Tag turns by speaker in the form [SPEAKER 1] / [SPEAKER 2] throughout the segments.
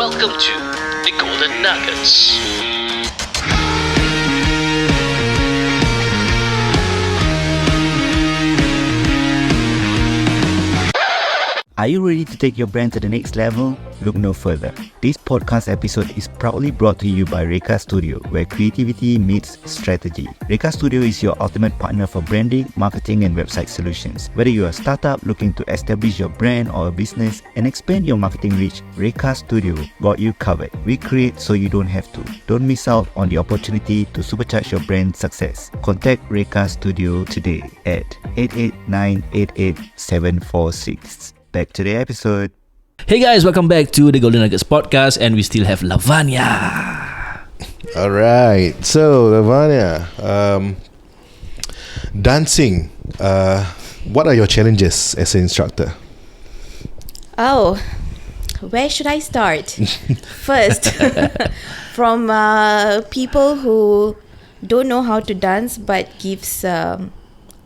[SPEAKER 1] Welcome to the Golden Nuggets.
[SPEAKER 2] Are you ready to take your brand to the next level? Look no further. This podcast episode is proudly brought to you by Reka Studio, where creativity meets strategy. Reka Studio is your ultimate partner for branding, marketing, and website solutions. Whether you're a startup looking to establish your brand or a business and expand your marketing reach, Reka Studio got you covered. We create so you don't have to. Don't miss out on the opportunity to supercharge your brand success. Contact Reka Studio today at 889-88746. Back to the episode.
[SPEAKER 3] Hey guys, welcome back to the Golden Nuggets podcast, and we still have Lavania.
[SPEAKER 4] All right, so Lavania, dancing. What are your challenges as an instructor?
[SPEAKER 5] Oh, where should I start? First, from people who don't know how to dance but gives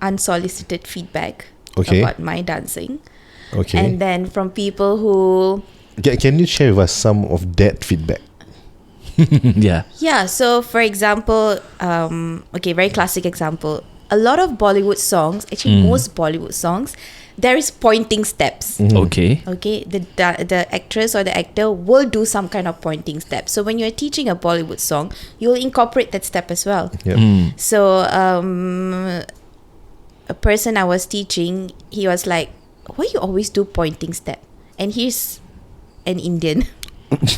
[SPEAKER 5] unsolicited feedback about my dancing.
[SPEAKER 4] Okay.
[SPEAKER 5] And then from people who...
[SPEAKER 4] Can you share with us some of that feedback?
[SPEAKER 3] Yeah.
[SPEAKER 5] Yeah, so for example, very classic example. A lot of Bollywood songs, actually most Bollywood songs, there is pointing steps.
[SPEAKER 3] Okay.
[SPEAKER 5] Okay, the actress or the actor will do some kind of pointing step. So when you're teaching a Bollywood song, you'll incorporate that step as well.
[SPEAKER 4] Yep.
[SPEAKER 5] So a person I was teaching, he was like, why you always do pointing step? And he's an Indian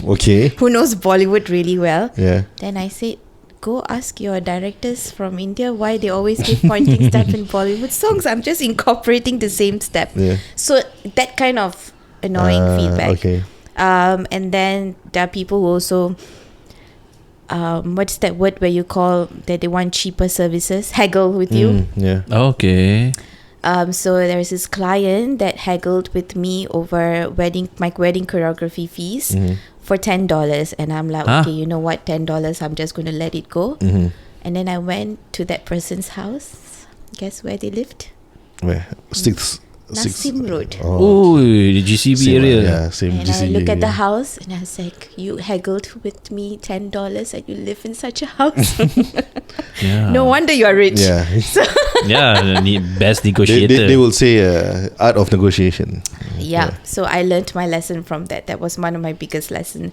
[SPEAKER 4] Okay.
[SPEAKER 5] who knows Bollywood really well.
[SPEAKER 4] Yeah.
[SPEAKER 5] Then I said, go ask your directors from India why they always give pointing step in Bollywood songs. I'm just incorporating the same step.
[SPEAKER 4] Yeah.
[SPEAKER 5] So that kind of annoying feedback.
[SPEAKER 4] Okay.
[SPEAKER 5] And then there are people who also what's that word where you call that they want cheaper services? Haggle with you.
[SPEAKER 4] Yeah.
[SPEAKER 3] Okay.
[SPEAKER 5] So there's this client that haggled with me over my wedding choreography fees for $10, and I'm like, okay, you know what, $10, I'm just going to let it go. And then I went to that person's house. Guess where they lived?
[SPEAKER 4] Where?
[SPEAKER 5] Nasim Road.
[SPEAKER 3] Oh, the GCB
[SPEAKER 4] Same,
[SPEAKER 3] area.
[SPEAKER 4] Yeah, same
[SPEAKER 5] And
[SPEAKER 4] GCB
[SPEAKER 5] I look at the
[SPEAKER 4] area.
[SPEAKER 5] house and I was like, you haggled with me $10 and you live in such a house.
[SPEAKER 3] Yeah.
[SPEAKER 5] No wonder you are rich.
[SPEAKER 4] Yeah.
[SPEAKER 3] Yeah, the best negotiator.
[SPEAKER 4] they will say art of negotiation.
[SPEAKER 5] Yeah. So I learned my lesson from that. That was one of my biggest lessons.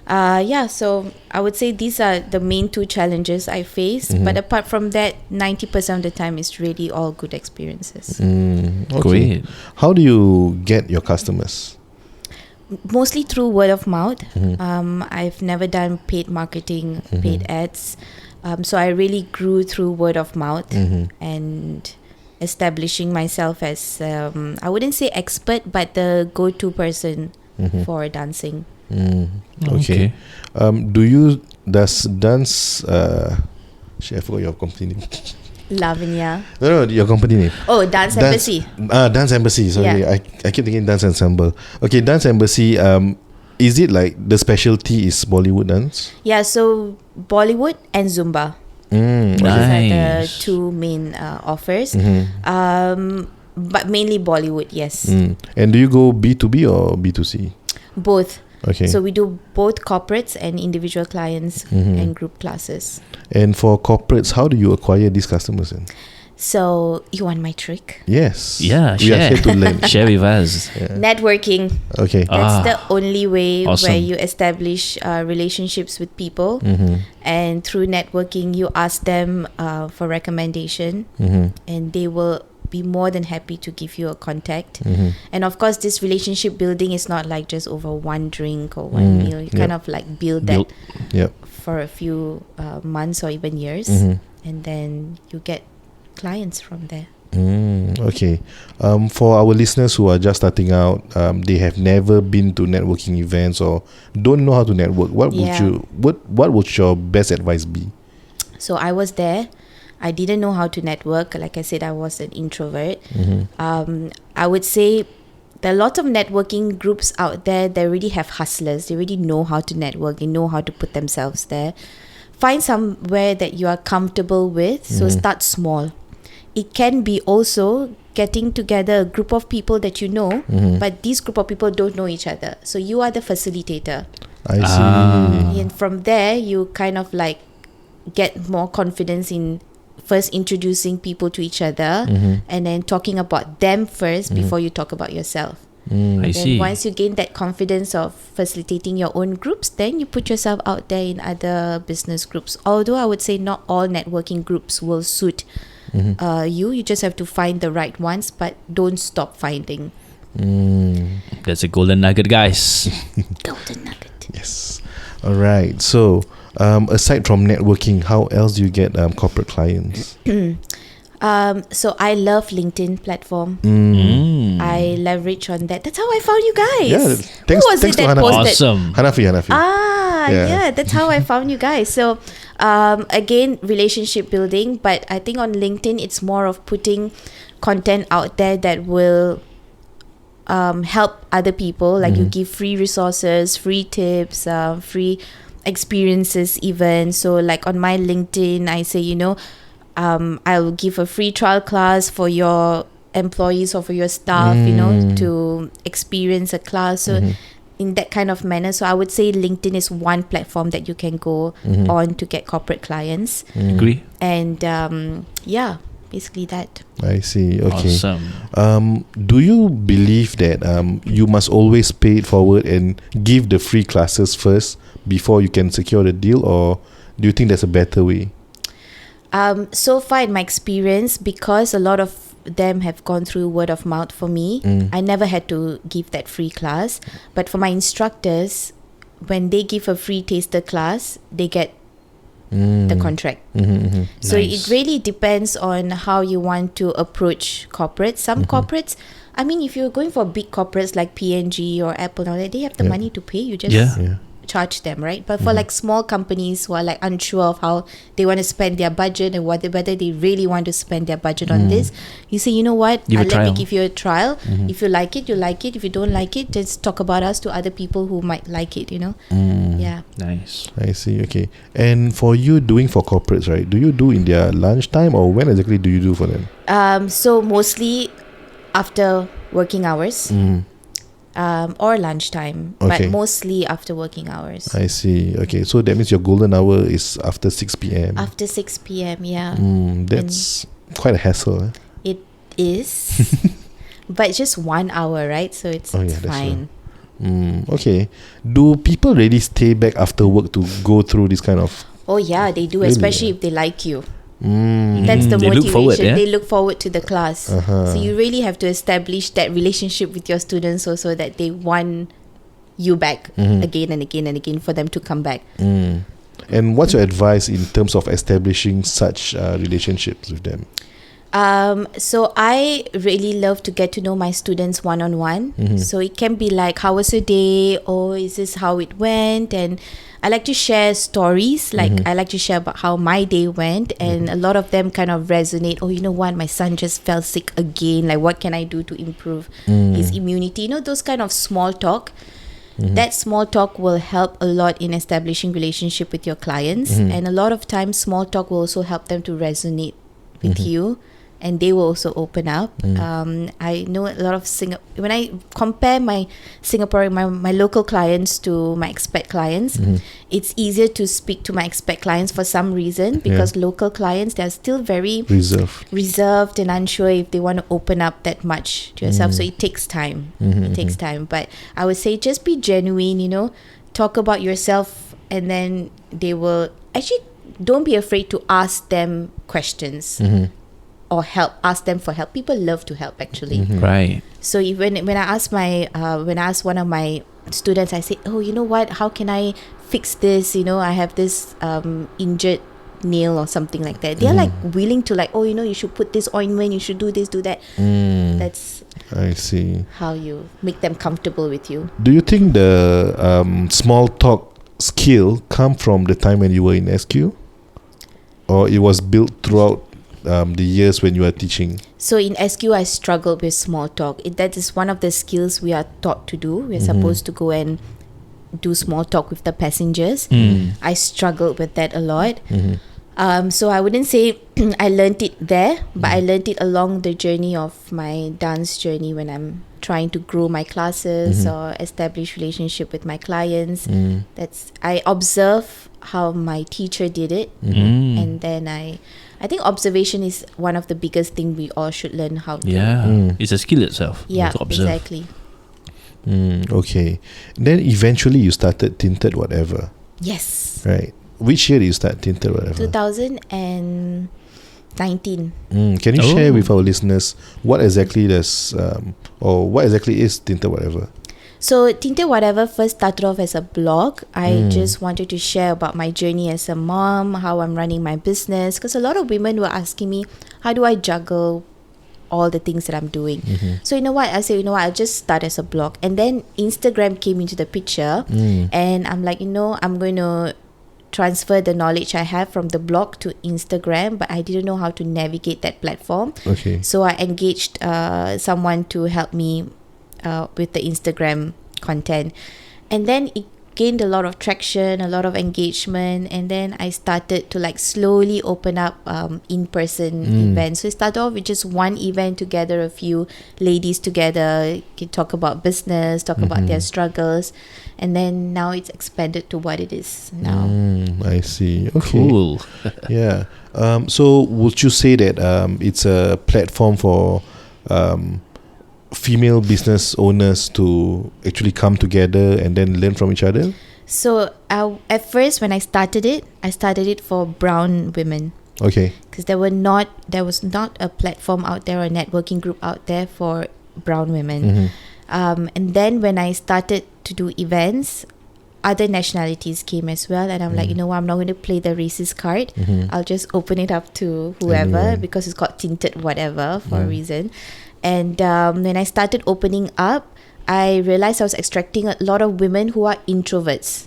[SPEAKER 5] So I would say these are the main two challenges I faced. But apart from that, 90% of the time is really all good experiences.
[SPEAKER 4] Okay.
[SPEAKER 3] Great.
[SPEAKER 4] How do you get your customers?
[SPEAKER 5] Mostly through word of mouth. I've never done paid marketing, paid ads. So I really grew through word of mouth and establishing myself as, I wouldn't say expert, but the go-to person for dancing.
[SPEAKER 4] Okay. Does dance shit, I forgot your company name.
[SPEAKER 5] Lavania.
[SPEAKER 4] No, your company name.
[SPEAKER 5] Oh, Dance Embassy.
[SPEAKER 4] Dance Embassy. Sorry,
[SPEAKER 5] Yeah.
[SPEAKER 4] I keep thinking Dance Ensemble. Okay, Dance Embassy. Is it like the specialty is Bollywood dance?
[SPEAKER 5] Yeah, so Bollywood and Zumba.
[SPEAKER 4] Mm.
[SPEAKER 5] These are the
[SPEAKER 3] Nice.
[SPEAKER 5] two main offers. But mainly Bollywood, yes.
[SPEAKER 4] And do you go B2B or B2C?
[SPEAKER 5] Both.
[SPEAKER 4] Okay.
[SPEAKER 5] So we do both corporates and individual clients and group classes.
[SPEAKER 4] And for corporates, how do you acquire these customers then?
[SPEAKER 5] So you want my trick?
[SPEAKER 4] Yes.
[SPEAKER 3] Yeah,
[SPEAKER 4] We are
[SPEAKER 3] share.
[SPEAKER 4] here to learn.
[SPEAKER 3] Share with us.
[SPEAKER 5] Networking.
[SPEAKER 4] Okay.
[SPEAKER 5] That's the only way
[SPEAKER 3] Awesome.
[SPEAKER 5] where you establish relationships with people. And through networking, you ask them for recommendation. And they will be more than happy to give you a contact. And of course, this relationship building is not like just over one drink or one meal. You kind of like build that
[SPEAKER 4] Yep.
[SPEAKER 5] for a few months or even years. And then you get clients from there.
[SPEAKER 4] Okay. For our listeners who are just starting out, they have never been to networking events or don't know how to network. What would your best advice be?
[SPEAKER 5] So I was there. I didn't know how to network. Like I said, I was an introvert. I would say there are lots of networking groups out there that already have hustlers. They already know how to network. They know how to put themselves there. Find somewhere that you are comfortable with. So start small. It can be also getting together a group of people that you know, but this group of people don't know each other. So you are the facilitator.
[SPEAKER 4] I see.
[SPEAKER 5] And from there, you kind of like get more confidence in first introducing people to each other and then talking about them first before you talk about yourself.
[SPEAKER 3] I see.
[SPEAKER 5] And once you gain that confidence of facilitating your own groups, then you put yourself out there in other business groups. Although I would say not all networking groups will suit you. You just have to find the right ones, but don't stop finding.
[SPEAKER 3] That's a golden nugget, guys.
[SPEAKER 5] Golden nugget.
[SPEAKER 4] Yes. All right. So, aside from networking, how else do you get corporate clients?
[SPEAKER 5] So I love LinkedIn platform. I leverage on that. That's how I found you guys.
[SPEAKER 4] Yeah.
[SPEAKER 5] Who was it
[SPEAKER 4] to
[SPEAKER 5] that
[SPEAKER 4] Hanafi.
[SPEAKER 5] posted?
[SPEAKER 3] Awesome.
[SPEAKER 4] Hanafi.
[SPEAKER 5] Yeah, that's how I found you guys. So, again, relationship building, but I think on LinkedIn, it's more of putting content out there that will help other people. Like you give free resources, free tips, free experiences even. So, like on my LinkedIn, I say, I'll give a free trial class for your employees or for your staff, to experience a class. So in that kind of manner. So I would say LinkedIn is one platform that you can go on to get corporate clients.
[SPEAKER 3] Agree.
[SPEAKER 5] And basically that.
[SPEAKER 4] I see. Okay.
[SPEAKER 3] Awesome.
[SPEAKER 4] Do you believe that you must always pay it forward and give the free classes first before you can secure the deal, or do you think there's a better way?
[SPEAKER 5] So far in my experience, because a lot of them have gone through word of mouth for me, I never had to give that free class. But for my instructors, when they give a free taster class, they get the contract. So
[SPEAKER 3] Nice.
[SPEAKER 5] it really depends on how you want to approach corporates. Some corporates, I mean, if you're going for big corporates like P&G or Apple, now they have the money to pay. You just
[SPEAKER 3] Yeah.
[SPEAKER 5] charge them, right? But for like small companies who are like unsure of how they want to spend their budget and whether they really want to spend their budget on this, you say, you know what,
[SPEAKER 3] Give a
[SPEAKER 5] let me
[SPEAKER 3] trial.
[SPEAKER 5] give you a trial. If you like it, you like it. If you don't like it, just talk about us to other people who might like it, Yeah.
[SPEAKER 3] Nice.
[SPEAKER 4] I see. Okay. And for you doing for corporates, right? Do you do in their lunchtime, or when exactly do you do for them?
[SPEAKER 5] So mostly after working hours. Or lunchtime,
[SPEAKER 4] Okay.
[SPEAKER 5] but mostly after working hours.
[SPEAKER 4] I see. Okay. So that means your golden hour is after 6 p.m.
[SPEAKER 5] After 6 p.m., yeah.
[SPEAKER 4] That's quite a hassle.
[SPEAKER 5] It is. But just 1 hour, right? So it's
[SPEAKER 4] Oh, yeah, that's
[SPEAKER 5] fine.
[SPEAKER 4] Okay. Do people really stay back after work to go through this kind of...
[SPEAKER 5] Oh, yeah, they do,
[SPEAKER 4] Really?
[SPEAKER 5] especially if they like you. That's the
[SPEAKER 3] They look
[SPEAKER 5] motivation.
[SPEAKER 3] forward, yeah?
[SPEAKER 5] They look forward to the class. So you really have to establish that relationship with your students also, that they want you back again and again and again for them to come back.
[SPEAKER 4] And what's your advice in terms of establishing such relationships with them?
[SPEAKER 5] So I really love to get to know my students one-on-one. So it can be like, how was your day? Or is this how it went? And I like to share stories. Like I like to share about how my day went. And a lot of them kind of resonate. Oh, you know what? My son just fell sick again. Like, what can I do to improve his immunity? Those kind of small talk. That small talk will help a lot in establishing relationship with your clients. And a lot of times, small talk will also help them to resonate with you. And they will also open up. I know a lot of when I compare my Singaporean, my local clients to my expat clients, it's easier to speak to my expat clients for some reason, because local clients, they're still very reserved and unsure if they want to open up that much to yourself. So it takes time. It takes time. But I would say just be genuine, talk about yourself, and then they will actually, don't be afraid to ask them questions. Or ask them for help. People love to help, actually.
[SPEAKER 3] Right.
[SPEAKER 5] So when I ask one of my students, I say, oh, you know what? How can I fix this? I have this injured nail or something like that. They're like willing to like, oh, you should put this ointment. You should do this, do that. That's
[SPEAKER 4] I see.
[SPEAKER 5] how you make them comfortable with you.
[SPEAKER 4] Do you think the small talk skill come from the time when you were in SQ, or it was built throughout the years when you are teaching?
[SPEAKER 5] So in SQ, I struggled with small talk. That is one of the skills we are taught to do. We're supposed to go and do small talk with the passengers. I struggled with that a lot. So I wouldn't say I learned it there, but I learned it along the journey of my dance journey when I'm trying to grow my classes or establish relationship with my clients. I observe how my teacher did it, and then I think observation is one of the biggest thing we all should learn how to.
[SPEAKER 3] Yeah, it's a skill itself.
[SPEAKER 5] Yeah,
[SPEAKER 3] to observe.
[SPEAKER 5] exactly.
[SPEAKER 4] Okay. Then eventually you started Tinted Whatever,
[SPEAKER 5] Yes.
[SPEAKER 4] right? Which year did you start Tinted Whatever?
[SPEAKER 5] 2019.
[SPEAKER 4] Can you share with our listeners what exactly is Tinted Whatever?
[SPEAKER 5] So Tinted Whatever first started off as a blog. I just wanted to share about my journey as a mom, how I'm running my business, because a lot of women were asking me, how do I juggle all the things that I'm doing? So you know what, I said, I'll just start as a blog. And then Instagram came into the picture, and I'm like, I'm going to transfer the knowledge I have from the blog to Instagram, but I didn't know how to navigate that platform.
[SPEAKER 4] Okay.
[SPEAKER 5] So I engaged someone to help me with the Instagram content, and then it gained a lot of traction, a lot of engagement, and then I started to slowly open up in-person events. So it started off with just one event to gather a few ladies together, talk about business, talk about their struggles, and then now it's expanded to what it is now.
[SPEAKER 4] I see. Okay.
[SPEAKER 3] Cool.
[SPEAKER 4] Yeah. So would you say that it's a platform for female business owners to actually come together and then learn from each other?
[SPEAKER 5] So at first when I started it for brown women,
[SPEAKER 4] Okay.
[SPEAKER 5] because there was not a platform out there or a networking group out there for brown women. And then when I started to do events, other nationalities came as well, and I'm like, I'm not going to play the racist card. I'll just open it up to whoever,
[SPEAKER 4] Anyone.
[SPEAKER 5] because it's called Tinted Whatever for a reason. And when I started opening up, I realized I was extracting a lot of women who are introverts.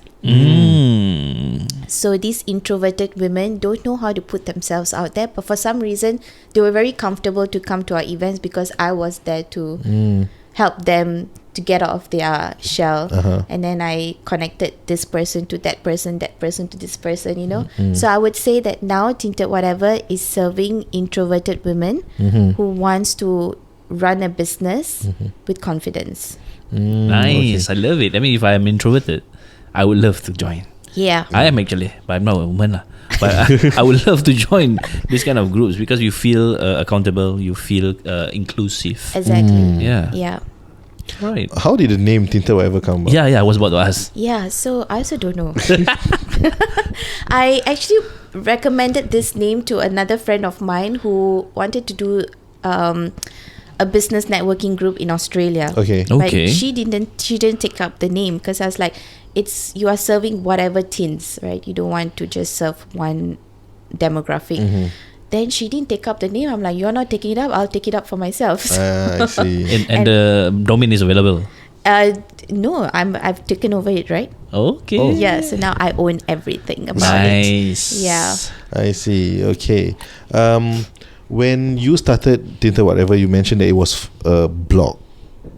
[SPEAKER 5] So these introverted women don't know how to put themselves out there, but for some reason they were very comfortable to come to our events because I was there to help them to get out of their shell. And then I connected this person to that person to this person, So I would say that now Tinted Whatever is serving introverted women who wants to run a business with confidence.
[SPEAKER 3] Nice. I love it. I mean, if I am introverted, I would love to join.
[SPEAKER 5] Yeah.
[SPEAKER 3] I am actually, but I'm not a woman. But I would love to join this kind of groups because you feel accountable, you feel inclusive.
[SPEAKER 5] Exactly.
[SPEAKER 3] Yeah.
[SPEAKER 5] Yeah.
[SPEAKER 3] Right.
[SPEAKER 4] How did the name Tinted Whatever come about?
[SPEAKER 3] Yeah, I was about to ask.
[SPEAKER 5] Yeah, so I also don't know. I actually recommended this name to another friend of mine who wanted to do a business networking group in Australia.
[SPEAKER 4] Okay.
[SPEAKER 5] But
[SPEAKER 3] Okay.
[SPEAKER 5] she didn't take up the name because I was like, you are serving whatever teens, right? You don't want to just serve one demographic. Then she didn't take up the name. I'm like, you're not taking it up, I'll take it up for myself.
[SPEAKER 4] I see.
[SPEAKER 3] And the domain is available.
[SPEAKER 5] No, I've taken over it, right?
[SPEAKER 3] Okay.
[SPEAKER 4] Oh.
[SPEAKER 5] Yeah, so now I own everything about it.
[SPEAKER 3] Nice.
[SPEAKER 5] Yeah.
[SPEAKER 4] I see. Okay. When you started Tinted Whatever, you mentioned that it was a blog.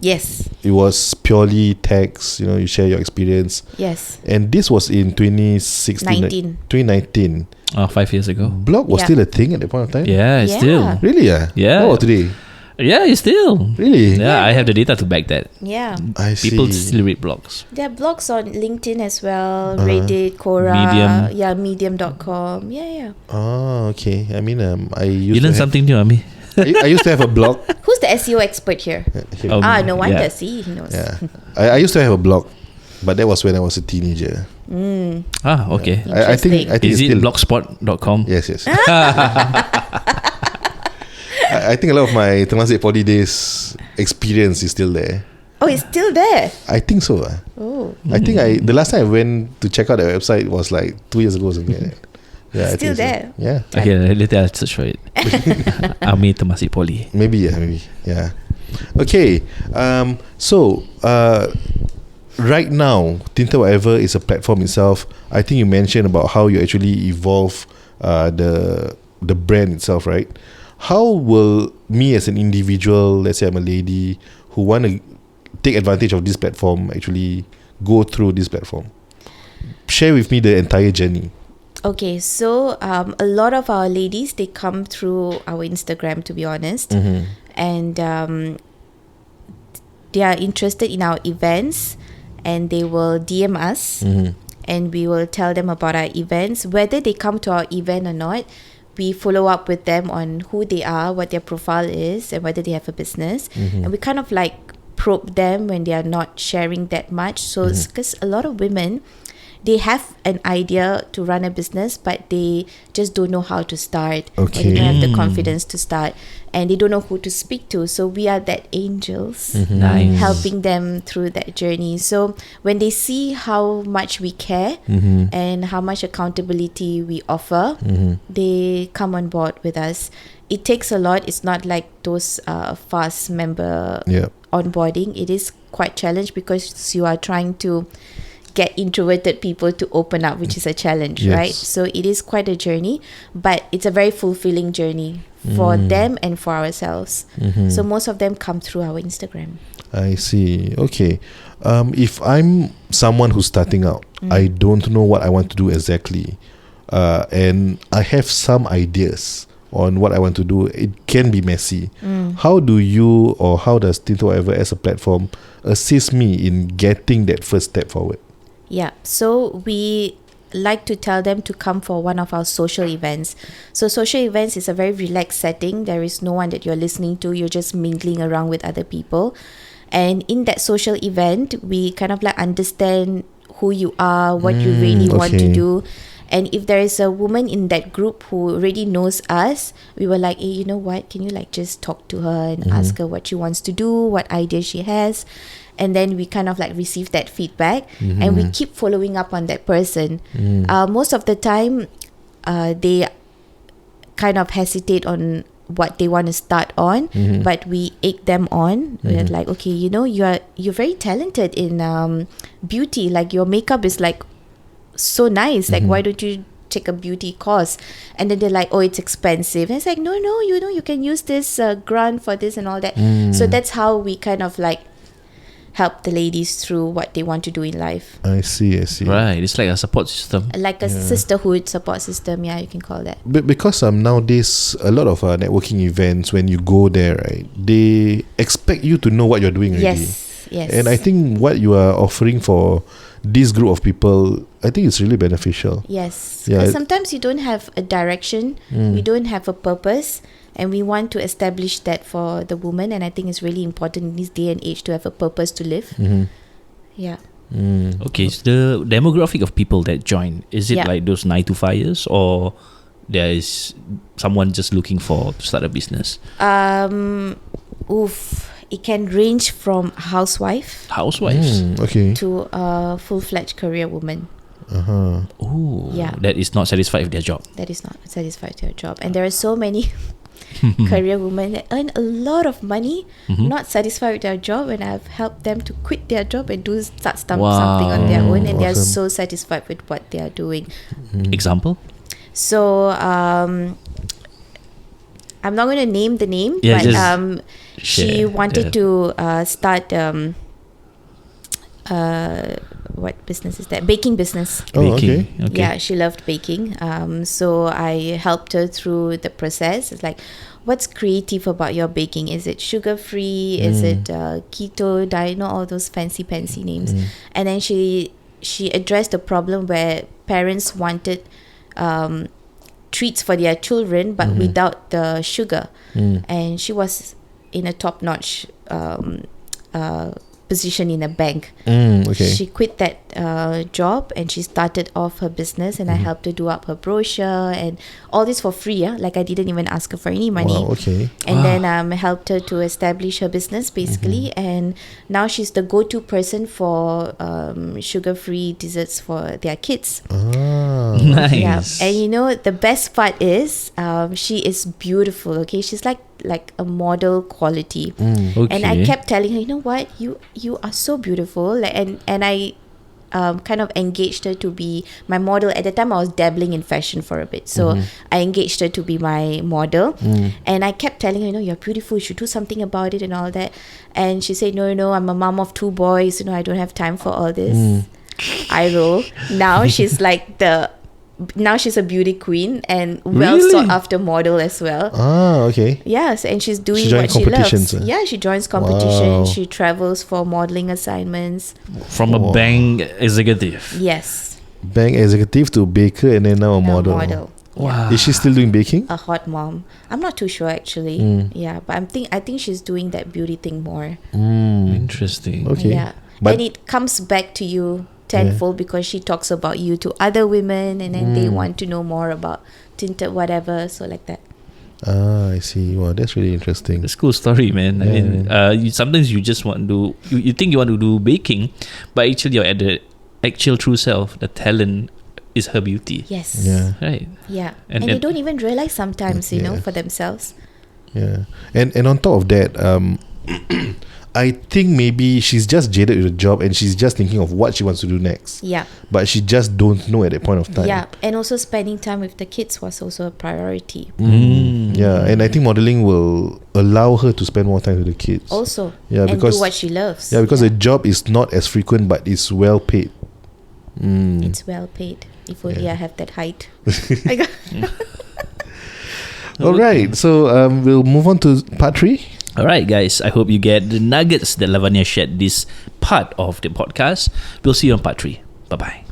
[SPEAKER 5] Yes.
[SPEAKER 4] It was purely text. You share your experience.
[SPEAKER 5] Yes.
[SPEAKER 4] And this was in 2016. 2019.
[SPEAKER 3] 5 years ago.
[SPEAKER 4] Blog was
[SPEAKER 5] Yeah.
[SPEAKER 4] still a thing at that point of time?
[SPEAKER 3] Yeah, it's
[SPEAKER 5] Yeah.
[SPEAKER 3] still.
[SPEAKER 4] Really?
[SPEAKER 3] Yeah.
[SPEAKER 4] What about today?
[SPEAKER 3] Yeah, it's still.
[SPEAKER 4] Really?
[SPEAKER 3] Yeah, I have the data to back that.
[SPEAKER 5] Yeah.
[SPEAKER 4] I see.
[SPEAKER 3] People still read blogs.
[SPEAKER 5] There are blogs on LinkedIn as well, Reddit, Quora,
[SPEAKER 3] Medium.
[SPEAKER 5] yeah, medium.com. Yeah.
[SPEAKER 4] Oh, okay. I mean, I used
[SPEAKER 3] You learn
[SPEAKER 4] to have,
[SPEAKER 3] something new, Ami.
[SPEAKER 4] I used to have a blog.
[SPEAKER 5] Who's the SEO expert here?
[SPEAKER 3] Oh.
[SPEAKER 5] No wonder.
[SPEAKER 3] yeah.
[SPEAKER 5] See, he knows.
[SPEAKER 4] Yeah. I used to have a blog, but that was when I was a teenager.
[SPEAKER 3] Okay.
[SPEAKER 4] I think
[SPEAKER 3] Is
[SPEAKER 4] it's
[SPEAKER 3] it
[SPEAKER 4] still
[SPEAKER 3] blogspot.com?
[SPEAKER 4] Yes. I think a lot of my Temasek Poly days experience is still there.
[SPEAKER 5] Oh, it's still there.
[SPEAKER 4] I think so.
[SPEAKER 5] Oh,
[SPEAKER 4] I think the last time I went to check out the website was like 2 years ago or something like that. Yeah, I
[SPEAKER 5] Still
[SPEAKER 4] think so.
[SPEAKER 5] there?
[SPEAKER 4] Yeah.
[SPEAKER 3] Okay, later I'll search for it. Ami Temasek Poly.
[SPEAKER 4] Maybe. Yeah. Okay. So right now, Tinted Whatever is a platform itself. I think you mentioned about how you actually evolve the brand itself, right? How will me as an individual, let's say I'm a lady who want to take advantage of this platform, actually go through this platform? Share with me the entire journey.
[SPEAKER 5] Okay, so a lot of our ladies, they come through our Instagram, to be honest, and they are interested in our events, and they will DM us, and we will tell them about our events. Whether they come to our event or not, we follow up with them on who they are, what their profile is, and whether they have a business. And we kind of like probe them when they are not sharing that much. So because a lot of women, they have an idea to run a business, but they just don't know how to start.
[SPEAKER 4] Okay.
[SPEAKER 5] Or they don't have the confidence to start, and they don't know who to speak to. So we are that angels,
[SPEAKER 3] Nice.
[SPEAKER 5] helping them through that journey. So when they see how much we care and how much accountability we offer, they come on board with us. It takes a lot. It's not like those fast member
[SPEAKER 4] Yeah.
[SPEAKER 5] onboarding. It is quite challenged because you are trying to get introverted people to open up, which is a challenge,
[SPEAKER 4] Yes.
[SPEAKER 5] right? So it is quite a journey, but it's a very fulfilling journey for them and for ourselves. So most of them come through our Instagram.
[SPEAKER 4] I see. Okay. If I'm someone who's starting out, I don't know what I want to do exactly, and I have some ideas on what I want to do. It can be messy. How do you, or how does Tinto Whatever as a platform assist me in getting that first step forward?
[SPEAKER 5] Yeah, so we like to tell them to come for one of our social events. So social events is a very relaxed setting. There is no one that you're listening to. You're just mingling around with other people. And in that social event, we kind of like understand who you are, what you really want to
[SPEAKER 4] okay.
[SPEAKER 5] do. And if there is a woman in that group who already knows us, we were like, hey, you know what? Can you like just talk to her and ask her what she wants to do, what ideas she has? And then we kind of like receive that feedback, and we keep following up on that person. Most of the time, they kind of hesitate on what they want to start on, but we egg them on. We're like, okay, you know, you're very talented in beauty. Like your makeup is like so nice. Like why don't you take a beauty course? And then they're like, oh, it's expensive. And it's like, no, you know, you can use this grant for this and all that. So that's how we kind of like help the ladies through what they want to do in life.
[SPEAKER 4] I see.
[SPEAKER 3] Right, it's like a support system.
[SPEAKER 5] Like a sisterhood support system, yeah, you can call that.
[SPEAKER 4] Because nowadays a lot of networking events, when you go there, right, they expect you to know what you're doing already.
[SPEAKER 5] Yes.
[SPEAKER 4] And I think what you are offering for this group of people, I think it's really beneficial.
[SPEAKER 5] Yes.
[SPEAKER 4] Yeah,
[SPEAKER 5] Because sometimes you don't have a direction, we don't have a purpose, and we want to establish that for the woman. And I think it's really important in this day and age to have a purpose to live. Yeah.
[SPEAKER 3] Okay, so the demographic of people that join, is it
[SPEAKER 5] Yeah.
[SPEAKER 3] like those 9 to 5ers, or there is someone just looking to start a business?
[SPEAKER 5] It can range from
[SPEAKER 3] Housewives?
[SPEAKER 4] Okay.
[SPEAKER 5] to a full-fledged career woman.
[SPEAKER 3] Oh,
[SPEAKER 5] Yeah.
[SPEAKER 3] that is not satisfied with their job.
[SPEAKER 5] That is not satisfied with their job. And there are so many career women that earn a lot of money, not satisfied with their job, and I've helped them to quit their job and start something on their own, and they're
[SPEAKER 4] Awesome.
[SPEAKER 5] so satisfied with what they are doing.
[SPEAKER 3] Example?
[SPEAKER 5] So I'm not going to name the name,
[SPEAKER 3] Yeah,
[SPEAKER 5] but
[SPEAKER 3] just
[SPEAKER 5] she
[SPEAKER 3] share,
[SPEAKER 5] wanted to start what business is that? Baking business.
[SPEAKER 4] Oh,
[SPEAKER 3] Baking.
[SPEAKER 4] okay.
[SPEAKER 5] Yeah, she loved baking. So I helped her through the process. It's like, what's creative about your baking? Is it sugar free? Is it keto diet? All those fancy names. And then she addressed the problem where parents wanted treats for their children, but without the sugar. And she was in a top-notch position in a bank.
[SPEAKER 4] Okay.
[SPEAKER 5] She quit that job and she started off her business, and I helped her do up her brochure and all this for free. Like I didn't even ask her for any money.
[SPEAKER 4] Wow, okay.
[SPEAKER 5] And then helped her to establish her business basically, and now she's the go-to person for sugar-free desserts for their kids.
[SPEAKER 3] Nice.
[SPEAKER 5] Yeah, and you know the best part is she is beautiful. Okay, she's like a model quality.
[SPEAKER 3] Okay.
[SPEAKER 5] And I kept telling her, you know what, you are so beautiful. And I kind of engaged her to be my model. At the time I was dabbling in fashion for a bit, so I engaged her to be my model. And I kept telling her, you know, you're beautiful, you should do something about it and all that. And she said, no, I'm a mom of 2 boys, you know, I don't have time for all this. I roll. Now she's like the now she's a beauty queen and well
[SPEAKER 3] Really?
[SPEAKER 5] sought after model as well.
[SPEAKER 4] Okay.
[SPEAKER 5] Yes, and she's doing
[SPEAKER 4] She joined
[SPEAKER 5] what she
[SPEAKER 4] competitions,
[SPEAKER 5] loves.
[SPEAKER 4] eh?
[SPEAKER 5] Yeah, she joins competitions.
[SPEAKER 4] Wow.
[SPEAKER 5] She travels for modeling assignments.
[SPEAKER 3] From a bank executive.
[SPEAKER 5] Yes,
[SPEAKER 4] Bank executive to baker and then now a model.
[SPEAKER 3] Wow.
[SPEAKER 4] Is she still doing baking?
[SPEAKER 5] A hot mom. I'm not too sure actually. Yeah, but I think she's doing that beauty thing more.
[SPEAKER 3] Interesting.
[SPEAKER 4] Okay.
[SPEAKER 5] Yeah,
[SPEAKER 4] But
[SPEAKER 5] and it comes back to you tenfold because she talks about you to other women, and then they want to know more about tinted whatever. So like that.
[SPEAKER 4] I see. Wow, that's really interesting.
[SPEAKER 3] It's a cool story, man. I mean, sometimes you just want to do, you think you want to do baking, but actually you're at the actual true self. The talent is her beauty.
[SPEAKER 5] Yes.
[SPEAKER 4] Yeah.
[SPEAKER 3] Right.
[SPEAKER 5] Yeah.
[SPEAKER 3] And-
[SPEAKER 5] And they
[SPEAKER 3] and-
[SPEAKER 5] don't even realize sometimes, you know,
[SPEAKER 4] Yeah.
[SPEAKER 5] for themselves.
[SPEAKER 4] Yeah. And on top of that, I think maybe she's just jaded with the job and she's just thinking of what she wants to do next.
[SPEAKER 5] Yeah.
[SPEAKER 4] But she just don't know at that point of time.
[SPEAKER 5] Yeah. And also spending time with the kids was also a priority.
[SPEAKER 4] Yeah, and I think modeling will allow her to spend more time with the kids.
[SPEAKER 5] Also.
[SPEAKER 4] Yeah,
[SPEAKER 5] and
[SPEAKER 4] because
[SPEAKER 5] do what she loves.
[SPEAKER 4] Yeah, because the job is not as frequent but it's well paid.
[SPEAKER 5] It's well paid. If only I have that height. I got-
[SPEAKER 4] All right, so we'll move on to part 3.
[SPEAKER 3] Alright, guys. I hope you get the nuggets that Lavania shared this part of the podcast. We'll see you on part 3. Bye bye.